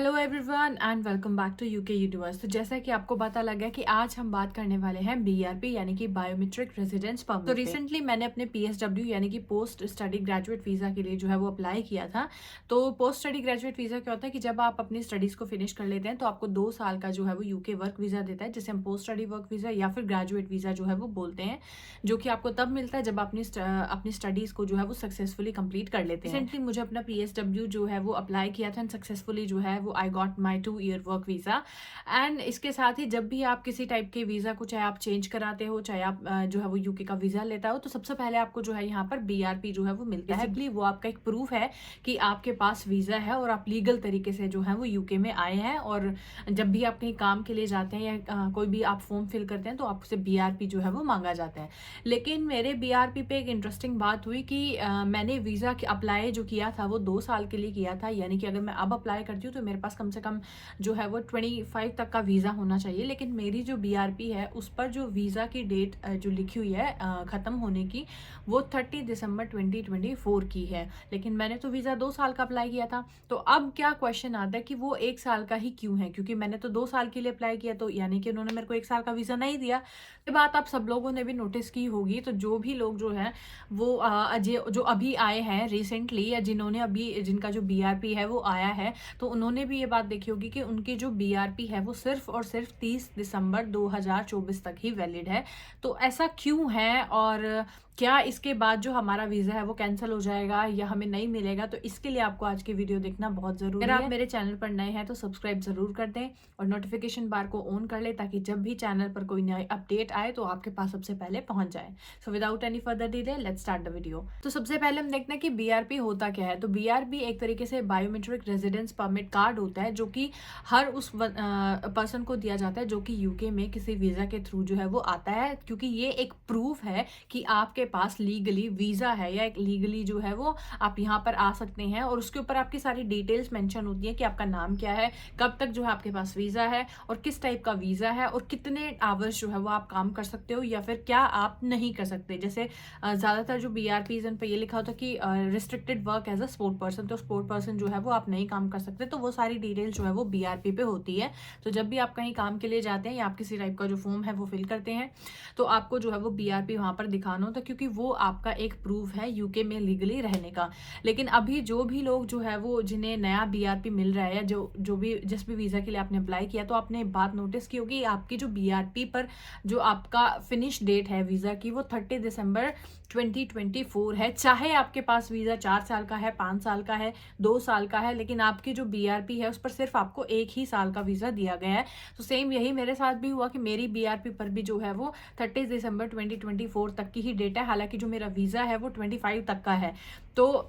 Hello everyone and welcome back to UK universe. तो जैसा कि आपको पता लगा कि आज हम बात करने वाले हैं बीआरपी यानी कि बायोमेट्रिक रेजिडेंस परमिट। तो रिसेंटली मैंने अपने पीएसडब्ल्यू यानी कि पोस्ट स्टडी ग्रेजुएट वीज़ा के लिए जो है वो अप्लाई किया था। तो पोस्ट स्टडी ग्रेजुएट वीज़ा क्या होता है कि जब आप अपनी स्टडीज़ को फिनिश कर लेते हैं तो आपको 2 साल का जो है वो यूके वर्क वीज़ा देता है, जिसे हम पोस्ट स्टडी वर्क वीज़ा या फिर ग्रेजुएट वीज़ा जो है वो बोलते हैं, जो कि आपको तब मिलता है जब आप अपनी स्टडीज़ को जो है वो सक्सेसफुली कंप्लीट कर लेते हैं। रिसेंटली मुझे अपना पीएसडब्ल्यू जो है वो अप्लाई किया था एंड सक्सेसफुली जो है वो I got my 2 year work visa. And इसके साथ ही जब भी आप किसी टाइप के वीज़ा को चाहे आप चेंज कराते हो, चाहे आप जो है वो यूके का वीज़ा लेता हो, तो सबसे पहले आपको जो है यहाँ पर बीआरपी जो है वो मिलता है। बेसिकली वो आपका एक प्रूफ है कि आपके पास वीज़ा है और आप लीगल तरीके से जो है वो यूके में आए हैं। और जब भी आप कहीं काम के लिए जाते हैं या कोई भी आप फॉर्म फिल करते हैं तो आपसे बीआरपी जो है वो मांगा जाता है। लेकिन मेरे बीआरपी पे एक इंटरेस्टिंग बात हुई कि मैंने वीज़ा अप्लाई जो किया था वो 2 साल के लिए किया था, यानी कि अगर मैं अब अप्लाई करती हूँ तो मेरे पास कम से कम जो है वो 25 तक का वीज़ा होना चाहिए। लेकिन मेरी जो बीआरपी है उस पर जो वीज़ा की डेट जो लिखी हुई है ख़त्म होने की, वो 30 दिसंबर 2024 की है। लेकिन मैंने तो वीज़ा 2 साल का अप्लाई किया था। तो अब क्या क्वेश्चन आता है कि वो 1 साल का ही क्यों है, क्योंकि मैंने तो 2 साल के लिए अप्लाई किया, तो यानी कि उन्होंने मेरे को 1 साल का वीज़ा नहीं दिया। ये बात आप सब लोगों ने भी नोटिस की होगी। तो जो भी लोग जो है वो जो अभी आए हैं रिसेंटली, या जिनका जो बीआरपी है वो आया है, तो उन्होंने भी ये बात देखी होगी कि उनकी जो बीआरपी है वो सिर्फ और सिर्फ 30 दिसंबर 2024 तक ही वैलिड है। तो ऐसा क्यों है, और क्या इसके बाद जो हमारा वीज़ा है वो कैंसिल हो जाएगा या हमें नहीं मिलेगा? तो इसके लिए आपको आज की वीडियो देखना बहुत ज़रूरी है। अगर आप मेरे चैनल पर नए हैं तो सब्सक्राइब ज़रूर कर दें और नोटिफिकेशन बार को ऑन कर लें, ताकि जब भी चैनल पर कोई नई अपडेट आए तो आपके पास सबसे पहले पहुंच जाए। So without any further delay let's start the video. तो सबसे पहले हम देखते हैं कि बीआरपी होता क्या है। तो बीआरपी एक तरीके से बायोमेट्रिक रेजिडेंस परमिट कार्ड होता है, जो कि हर उस पर्सन को दिया जाता है जो कि यूके में किसी वीज़ा के थ्रू जो है वो आता है, क्योंकि ये एक प्रूफ है कि आपके पास लीगली वीज़ा है या एक लीगली जो है वो आप यहाँ पर आ सकते हैं। और उसके ऊपर आपकी सारी डिटेल्स मेंशन होती है कि आपका नाम क्या है, कब तक जो है आपके पास वीज़ा है और किस टाइप का वीज़ा है, और कितने आवर्स जो है वो आप काम कर सकते हो या फिर क्या आप नहीं कर सकते। जैसे ज़्यादातर जो बीआरपीज इन पर ये लिखा होता है कि restricted work as a sport person, तो स्पोर्ट पर्सन जो है वो आप नहीं काम कर सकते। तो वो सारी डिटेल्स जो है वो बीआरपी पे होती है। तो जब भी आप कहीं काम के लिए जाते हैं या आप किसी टाइप का जो फॉर्म है वो फिल करते हैं, तो आपको जो है वो बीआरपी वहाँ पर दिखाना होता है, क्योंकि वो आपका एक प्रूफ है यूके में लीगली रहने का। लेकिन अभी जो भी लोग जो है वो जिन्हें नया बीआरपी मिल रहा है, या जो भी जिस भी वीज़ा के लिए आपने अप्लाई किया, तो आपने बात नोटिस की होगी, आपकी जो बीआरपी पर जो आपका फिनिश डेट है वीज़ा की वो 30 दिसंबर 2024 है। चाहे आपके पास वीज़ा 4 साल का है, 5 साल का है, 2 साल का है, लेकिन आपकी जो बीआरपी है उस पर सिर्फ आपको 1 ही साल का वीज़ा दिया गया है। तो सेम यही मेरे साथ भी हुआ कि मेरी बीआरपी पर भी जो है वो 30 दिसंबर 2024 तक की ही डेट है, हालांकि जो मेरा वीज़ा है वो 25 तक का है। तो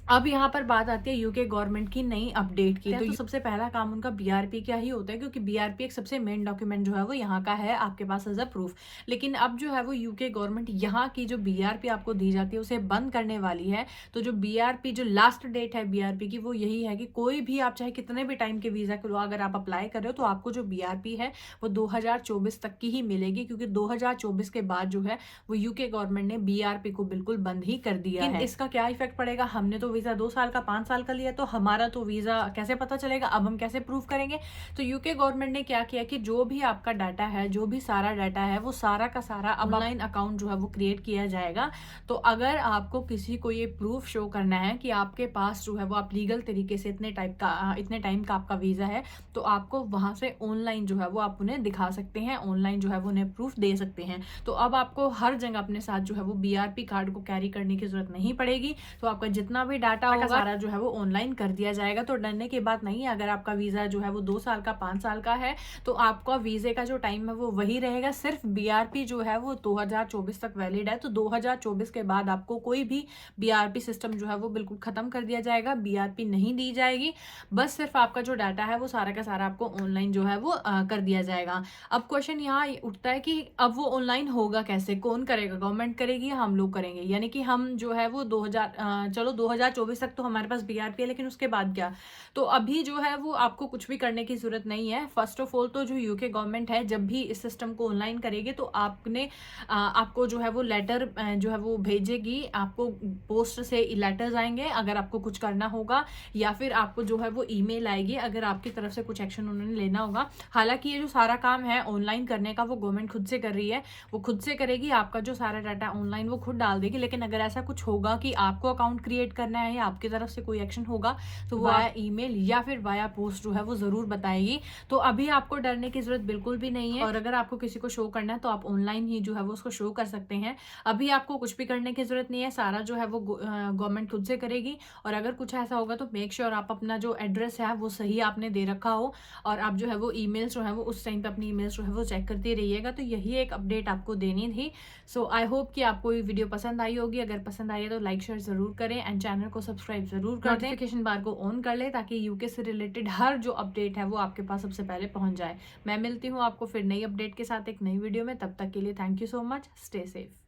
अब यहाँ पर बात आती है यूके गवर्नमेंट की नई अपडेट की। तो सबसे पहला काम उनका बीआरपी का ही होता है, क्योंकि बीआरपी एक सबसे मेन डॉक्यूमेंट जो है वो यहाँ का है आपके पास एज अ प्रूफ। लेकिन अब जो है वो यूके गवर्नमेंट यहाँ की जो बीआरपी आपको दी जाती है उसे बंद करने वाली है। तो जो बीआरपी जो लास्ट डेट है बीआरपी की वो यही है कि कोई भी आप चाहे कितने भी टाइम के वीज़ा के लो, अगर आप अप्लाई कर रहे हो तो आपको जो बीआरपी है वो 2024 तक की ही मिलेगी, क्योंकि 2024 के बाद जो है वो यूके गवर्नमेंट ने बीआरपी को बिल्कुल बंद ही कर दिया है। इसका क्या इफेक्ट पड़ेगा? हमने तो वीज़ा 2 साल का 5 साल का लिया, तो हमारा तो वीज़ा कैसे पता चलेगा? अब हम कैसे प्रूव करेंगे? तो यूके गवर्नमेंट ने क्या किया कि जो भी आपका डाटा है, जो भी सारा डाटा है, वो सारा का सारा ऑनलाइन अकाउंट जो है वो क्रिएट किया जाएगा। तो अगर आपको किसी को ये प्रूफ शो करना है कि आपके पास जो है वो आप लीगल तरीके से इतने टाइम का आपका वीज़ा है, तो आपको वहाँ से ऑनलाइन जो है वो आप उन्हें दिखा सकते हैं, ऑनलाइन जो है वो उन्हें प्रूफ दे सकते हैं। तो अब आपको हर जगह अपने साथ जो है वो बीआरपी कार्ड को कैरी करने की जरूरत नहीं पड़ेगी। तो आपका जितना भी डाटा होगा सारा जो है वो ऑनलाइन कर दिया जाएगा। तो डरने की बात नहीं है। अगर आपका वीज़ा जो है वो 2 साल का 5 साल का है, तो आपका वीज़े का जो टाइम है वो वही रहेगा। सिर्फ बीआरपी जो है वो 2024 तक वैलिड है। तो 2024 के बाद आपको कोई भी बीआरपी सिस्टम जो है वो बिल्कुल खत्म कर दिया जाएगा, बीआरपी नहीं दी जाएगी। बस सिर्फ आपका जो डाटा है वो सारा का सारा आपको ऑनलाइन जो है वो कर दिया जाएगा। अब क्वेश्चन यहाँ उठता है कि अब वो ऑनलाइन होगा कैसे? कौन करेगा? गवर्नमेंट करेगी या हम लोग करेंगे? यानी कि हम जो है वो 2024 2024 तक तो हमारे पास बीआरपी है, लेकिन उसके बाद क्या? तो अभी जो है वो आपको कुछ भी करने की जरूरत नहीं है। फर्स्ट ऑफ ऑल तो जो यूके गवर्नमेंट है जब भी इस सिस्टम को ऑनलाइन करेगी तो आपको जो है वो लेटर जो है वो भेजेगी, आपको पोस्ट से लेटर्स आएंगे अगर आपको कुछ करना होगा, या फिर आपको जो है वो ईमेल आएगी अगर आपकी तरफ से कुछ एक्शन उन्होंने लेना होगा। हालांकि ये जो सारा काम है ऑनलाइन करने का वो गवर्नमेंट खुद से कर रही है, वो खुद से करेगी, आपका जो सारा डाटा ऑनलाइन वो खुद डाल देगी। लेकिन अगर ऐसा कुछ होगा कि आपको अकाउंट क्रिएट करना है या आपकी तरफ से कोई एक्शन होगा तो वो वाया ईमेल या फिर वाया पोस्ट जो है वो जरूर बताएगी। तो अभी आपको डरने की जरूरत बिल्कुल भी नहीं है, और अगर आपको किसी को शो करना है तो आप ऑनलाइन ही जो है वो उसको शो कर सकते हैं। अभी आपको कुछ भी करने की जरूरत नहीं है, सारा जो है वो गवर्नमेंट खुद से करेगी। और अगर कुछ ऐसा होगा तो मेक श्योर आप अपना जो एड्रेस है वो सही आपने दे रखा हो, और आप जो है वो ईमेल्स जो है वो उस टाइम पे अपनी ईमेल्स जो है वो चेक करते रहिएगा। तो यही एक अपडेट आपको देनी थी। सो आई होप कि आपको ये वीडियो पसंद आई होगी। अगर पसंद आई है तो लाइक शेयर जरूर करें एंड चैनल को सब्सक्राइब जरूर कर दें, नोटिफिकेशन बार को ऑन कर ले ताकि यूके से रिलेटेड हर जो अपडेट है वो आपके पास सबसे पहले पहुंच जाए। मैं मिलती हूँ आपको फिर नई अपडेट के साथ एक नई वीडियो में, तब तक के लिए thank you so much, stay safe.